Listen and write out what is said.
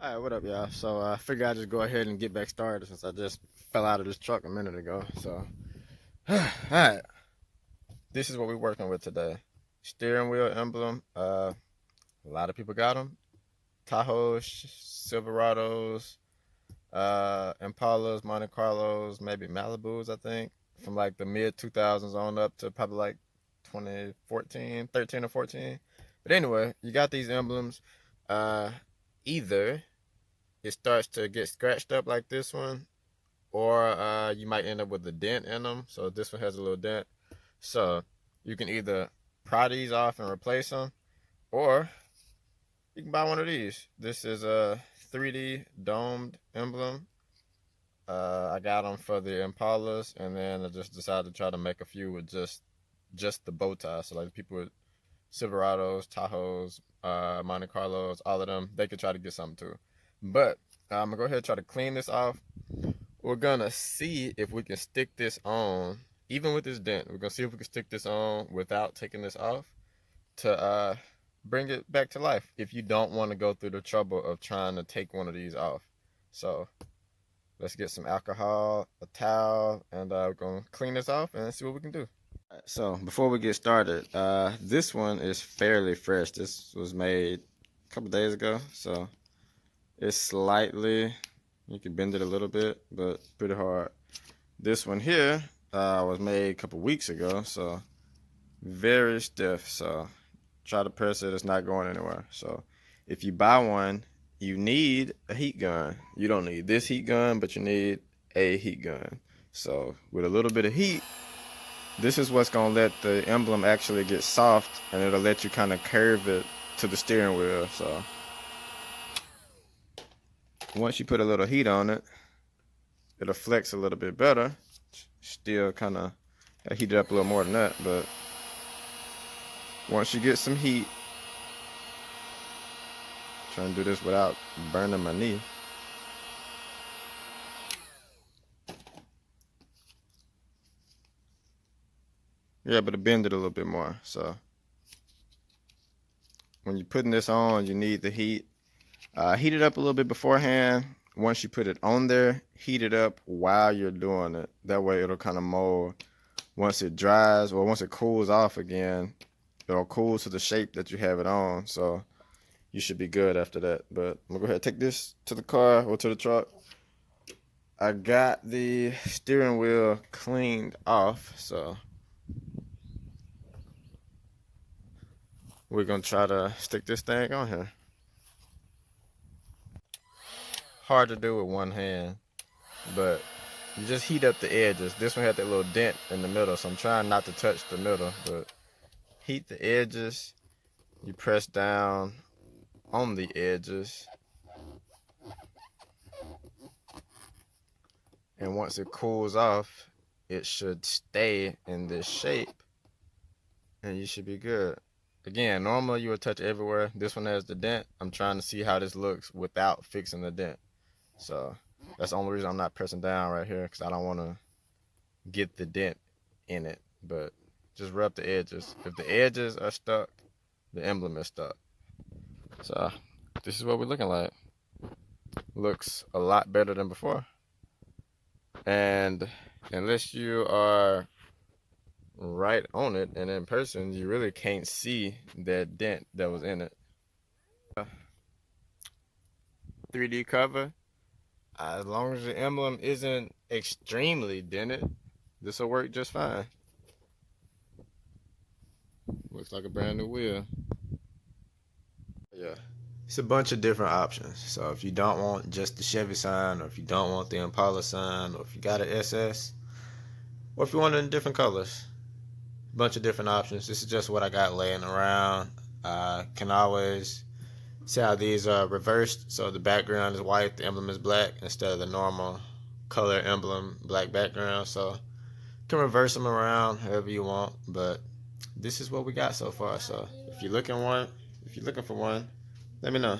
Alright, what up, y'all? So I figured I'd just go ahead and get back started since I just fell out of this truck a minute ago. So, alright, this is what we're working with today. Steering wheel emblem. A lot of people got them. Tahoe, Silverados, Impalas, Monte Carlos, maybe Malibus, I think, from like the mid 2000s on up to probably like 2014, 13 or 14. But anyway, you got these emblems. Either it starts to get scratched up like this one, or you might end up with a dent in them. So this one has a little dent. So you can either pry these off and replace them, or you can buy one of these. This is a 3D domed emblem. I got them for the Impalas, and then I just decided to try to make a few with just the bow tie. So like people with Silverados, Tahoes, Monte Carlos, all of them, they could try to get something too. But I'm gonna go ahead and try to clean this off. We're gonna see if we can stick this on, even with this dent. We're gonna see if we can stick this on without taking this off to bring it back to life. If you don't want to go through the trouble of trying to take one of these off, so let's get some alcohol, a towel, and we're gonna clean this off and see what we can do. So before we get started, this one is fairly fresh. This was made a couple days ago, so it's slightly, you can bend it a little bit, but pretty hard. This one here was made a couple weeks ago, so very stiff. So try to press it, it's not going anywhere. So if you buy one, you need a heat gun. You don't need this heat gun, but you need a heat gun. So with a little bit of heat, this is what's gonna let the emblem actually get soft, and it'll let you kind of curve it to the steering wheel. So once you put a little heat on it, it'll flex a little bit better. Still kind of heat it up a little more than that, but once you get some heat, trying to do this without burning my knee. Yeah, but to bend it a little bit more. So when you're putting this on, you need the heat. Heat it up a little bit beforehand. Once you put it on there, heat it up while you're doing it. That way it'll kind of mold. Once it dries, or once it cools off again, it'll cool to the shape that you have it on. So you should be good after that. But I'm gonna go ahead and take this to the car or to the truck. I got the steering wheel cleaned off, so we're gonna try to stick this thing on here. Hard to do with one hand, but you just heat up the edges. This one had that little dent in the middle, so I'm trying not to touch the middle, but heat the edges. You press down on the edges, and once it cools off, it should stay in this shape, and you should be good. Again, normally you would touch everywhere. This one has the dent. I'm trying to see how this looks without fixing the dent. So that's the only reason I'm not pressing down right here, because I don't want to get the dent in it. But just rub the edges. If the edges are stuck, the emblem is stuck. So this is what we're looking like. Looks a lot better than before. And unless you are right on it and in person, you really can't see that dent that was in it. 3D cover. As long as the emblem isn't extremely dented, this will work just fine. Looks like a brand new wheel. Yeah, it's a bunch of different options. So if you don't want just the Chevy sign, or if you don't want the Impala sign, or if you got an SS, or if you want it in different colors, a bunch of different options. This is just what I got laying around. Can always see how these are reversed. So the background is white, the emblem is black, instead of the normal color emblem, black background. So you can reverse them around however you want, but this is what we got so far. So if you're looking for one, let me know.